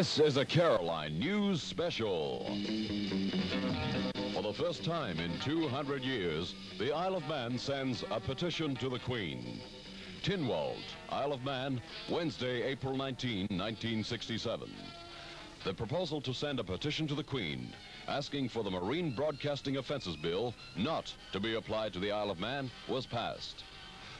This is a Caroline News Special. For the first time in 200 years, the Isle of Man sends a petition to the Queen. Tynwald, Isle of Man, Wednesday, April 19, 1967. The proposal to send a petition to the Queen asking for the Marine Broadcasting Offences Bill not to be applied to the Isle of Man was passed.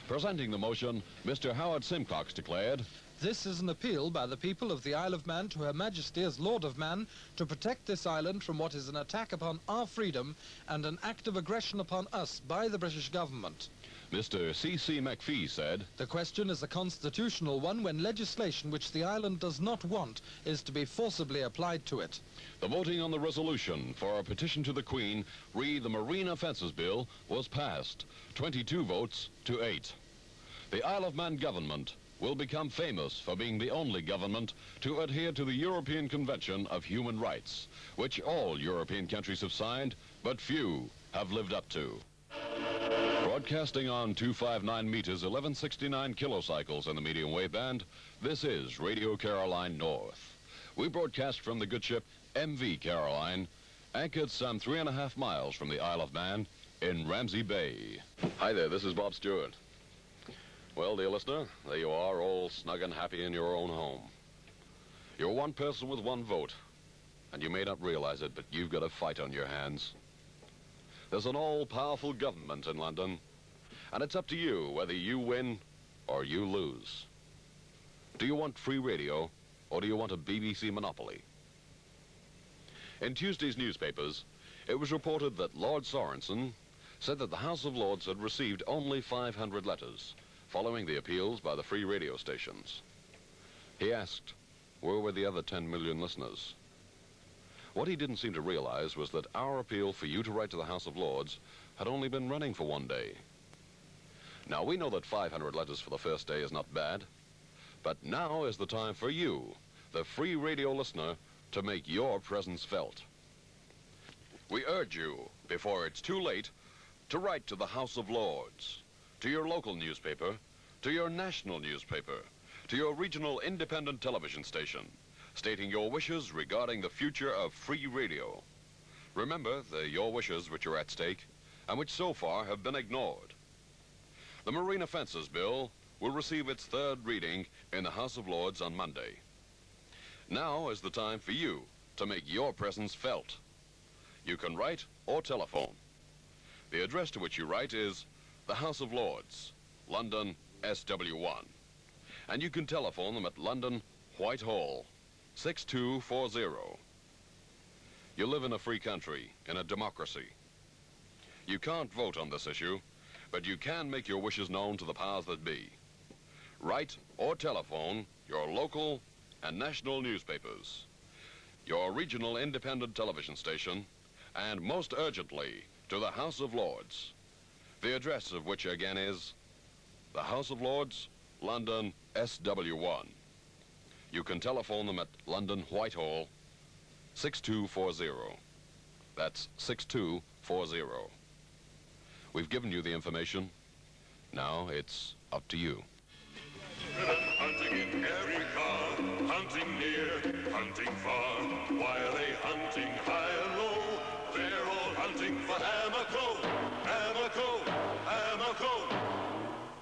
Presenting the motion, Mr. Howard Simcox declared, "This is an appeal by the people of the Isle of Man to Her Majesty as Lord of Man to protect this island from what is an attack upon our freedom and an act of aggression upon us by the British government." Mr. C.C. McPhee said, "The question is a constitutional one when legislation which the island does not want is to be forcibly applied to it." The voting on the resolution for a petition to the Queen, re the Marine Offences Bill, was passed, 22 votes to 8. The Isle of Man government will become famous for being the only government to adhere to the European Convention of Human Rights, which all European countries have signed, but few have lived up to. Broadcasting on 259 meters, 1169 kilocycles in the medium wave band, this is Radio Caroline North. We broadcast from the good ship MV Caroline, anchored some 3.5 miles from the Isle of Man in Ramsey Bay. Hi there, this is Bob Stewart. Well, dear listener, there you are, all snug and happy in your own home. You're one person with one vote, and you may not realize it, but you've got a fight on your hands. There's an all-powerful government in London, and it's up to you whether you win or you lose. Do you want free radio, or do you want a BBC monopoly? In Tuesday's newspapers, it was reported that Lord Sorensen said that the House of Lords had received only 500 letters, following the appeals by the free radio stations. He asked, where were the other 10 million listeners? What he didn't seem to realize was that our appeal for you to write to the House of Lords had only been running for one day. Now, we know that 500 letters for the first day is not bad, but now is the time for you, the free radio listener, to make your presence felt. We urge you, before it's too late, to write to the House of Lords, to your local newspaper, to your national newspaper, to your regional independent television station, stating your wishes regarding the future of free radio. Remember, they're your wishes which are at stake and which so far have been ignored. The Marine Offences Bill will receive its third reading in the House of Lords on Monday. Now is the time for you to make your presence felt. You can write or telephone. The address to which you write is the House of Lords, London, SW1. And you can telephone them at London, Whitehall, 6240. You live in a free country, in a democracy. You can't vote on this issue, but you can make your wishes known to the powers that be. Write or telephone your local and national newspapers, your regional independent television station, and most urgently, to the House of Lords, the address of which again is the House of Lords, London, SW1. You can telephone them at London, Whitehall, 6240. That's 6240. We've given you the information. Now it's up to you. Hunting in every car, hunting near, hunting far. Why are they hunting high and low? They're all hunting for Amoco, Amoco, Amoco.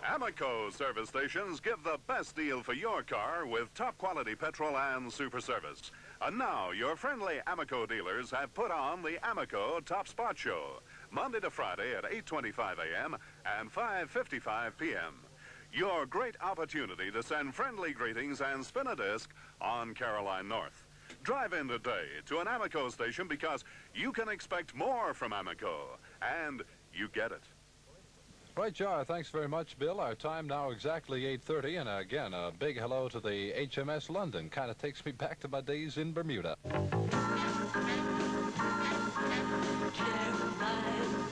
Amoco service stations give the best deal for your car with top quality petrol and super service. And now your friendly Amoco dealers have put on the Amoco Top Spot Show, Monday to Friday at 8:25 a.m. and 5:55 p.m. Your great opportunity to send friendly greetings and spin a disc on Caroline North. Drive in today to an Amoco station because you can expect more from Amoco, and you get it. Right, Jar. Thanks very much, Bill. Our time now exactly 8:30, and again, a big hello to the HMS London. Kind of takes me back to my days in Bermuda. Caroline,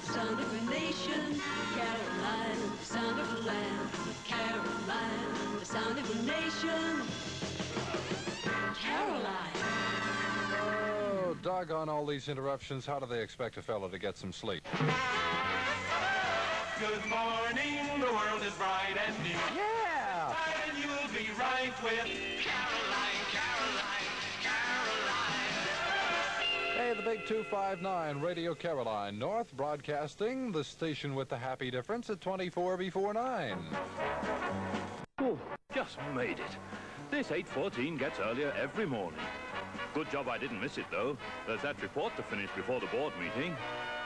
sound of a nation. Caroline, sound of a land. Caroline, the sound of a nation. Caroline. Oh, doggone all these interruptions. How do they expect a fellow to get some sleep? Good morning, the world is bright and new. Yeah! And you'll be right with Caroline, Caroline, Caroline. today, the big 259 Radio Caroline North, broadcasting the station with the happy difference at 24 before 9. Oh, just made it. This 8:14 gets earlier every morning. Good job I didn't miss it, though. There's that report to finish before the board meeting.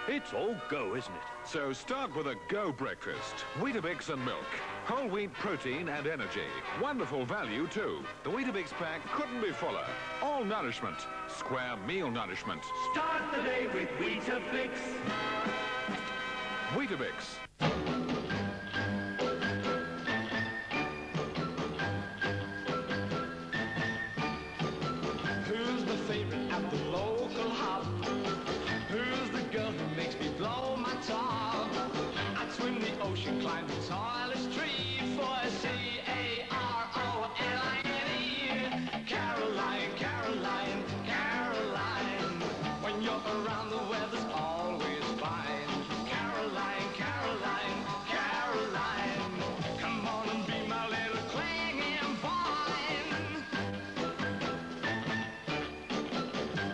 It's all go, isn't it? So start with a go breakfast. Weetabix and milk. Whole wheat protein and energy. Wonderful value, too. The Weetabix pack couldn't be fuller. All nourishment. Square meal nourishment. Start the day with Weetabix. Weetabix. Who's the favorite at the local hub? Who's the girl who makes me blow my top? I'd swim the ocean, climb the tallest tree for a C-A-R-O-L-I-N-E. Caroline, Caroline, Caroline. When you're around, the weather's always fine. Caroline, Caroline, Caroline. Come on and be my little clinging vine.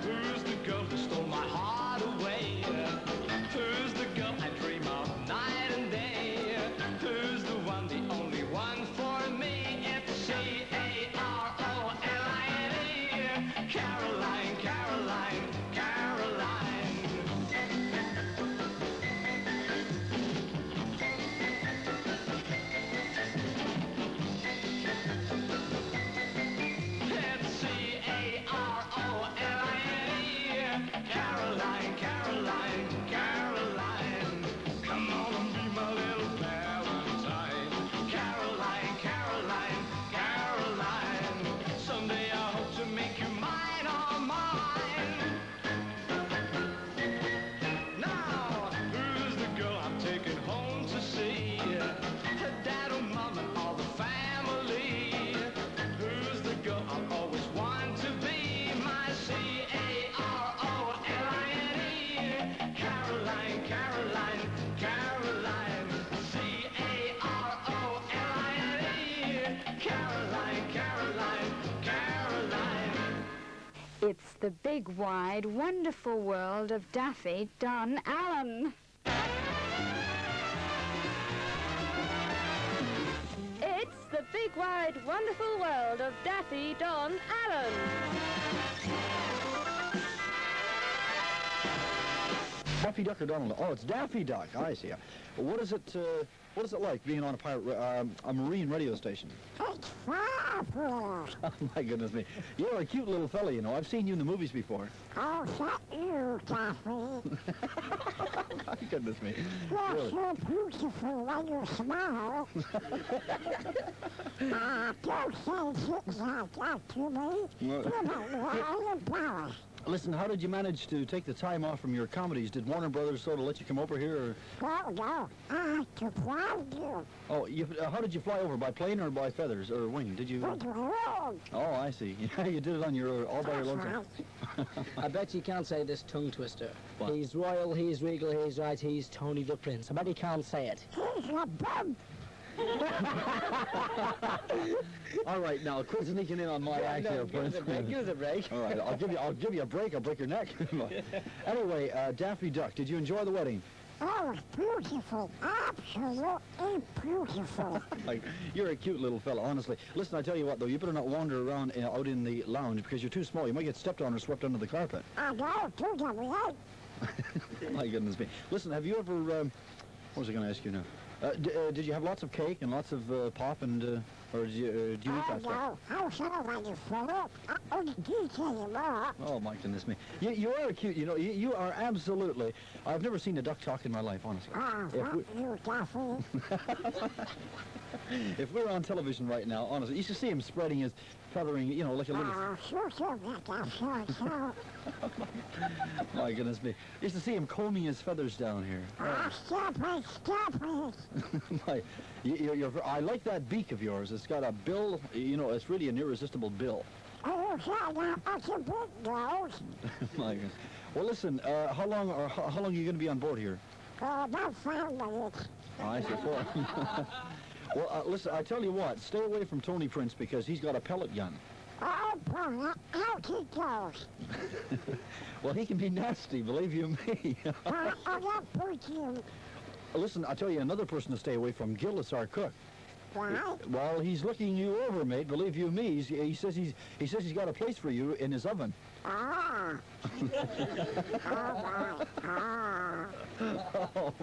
Who's the girl who stole my heart away? Who's the girl I dream of night and day? Who's the one, the only one for me? It's C-A-R-O-L-I-N-E. Caroline, Caroline, Caroline. It's C-A-R-O-L-I-N-E. Caroline, Caroline, Caroline. Come on and be my little Valentine. Caroline, Caroline, Caroline. Someday I hope to make you mine, oh mine. Now, who's the girl I'm taking home to see? Her dad or mom and all the family. Who's the girl I'll always want to be? My C-A-R-O-L-I-N-E. Caroline, Caroline, Caroline. C-A-R-O-L-I-N-E. Caroline, Caroline, Caroline. It's the big, wide, wonderful world of Daffy Dunn Allen. It's the big, wide, wonderful world of Daffy Dunn Allen. Daffy Duck or Donald? Oh, it's Daffy Duck. I see. What is it like being on a marine radio station? It's fabulous. Oh, my goodness me. You're a cute little fella, you know. I've seen you in the movies before. Oh, is that you, Daffy? My goodness me. You're Really? so beautiful when you smile. Don't say things like that to me. You make me all embarrassed. Listen, how did you manage to take the time off from your comedies? Did Warner Brothers sort of let you come over here? Or... No, I had to find you. Oh, how did you fly over? By plane or by feathers or wing? Did you... With your own. Oh, I see. Yeah, you did it on your all by your lonesome. I bet you can't say this tongue twister. What? He's royal, he's regal, he's right, he's Tony the Prince. I bet he can't say it. He's a bum. All right, now quit sneaking in on my act here, Prince. Give us a break. All right, I'll give you a break. I'll break your neck. Anyway, Daffy Duck, did you enjoy the wedding? Oh, it's beautiful. Absolutely beautiful. Like, you're a cute little fella, honestly. Listen, I tell you what, though, you better not wander around out in the lounge because you're too small. You might get stepped on or swept under the carpet. I know, do get me out. My goodness me. Listen, have you ever... what was I going to ask you now? Did you have lots of cake and lots of pop and... or do you eat that stuff? No, I was sort of when you fall up. I only do tell you more. Oh, my goodness me. You are cute, you know. You are absolutely... I've never seen a duck talk in my life, honestly. You, Daffy. If we're on television right now, honestly, you should see him spreading his feathering, you know, like a little... Sure, Daffy. My goodness me. You used to see him combing his feathers down here. Stop it. I like that beak of yours. It's got a bill, you know, it's really an irresistible bill. Oh, that's a big nose. My goodness. Well, listen, how long are you going to be on board here? About 5 minutes. Oh, I see. Well, listen, I tell you what, stay away from Tony Prince because he's got a pellet gun. Oh, Oh, boy, out he goes. Well, he can be nasty, believe you me. I got poutine. Listen, I'll tell you another person to stay away from. Gillis, our cook. Why? Well, he's looking you over, mate. Believe you me. He says he's got a place for you in his oven. Ah. Oh, my. Ah. Oh.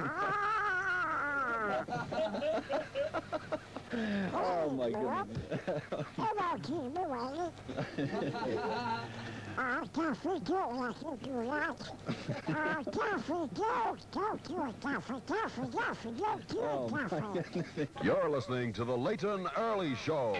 Oh, my goodness. Hello, Jimmy, Willie. Daffy Duck, I can do that. Daffy Duck, don't do it, Daffy. Daffy, don't do it, Daffy. You're listening to the Leighton Early Show.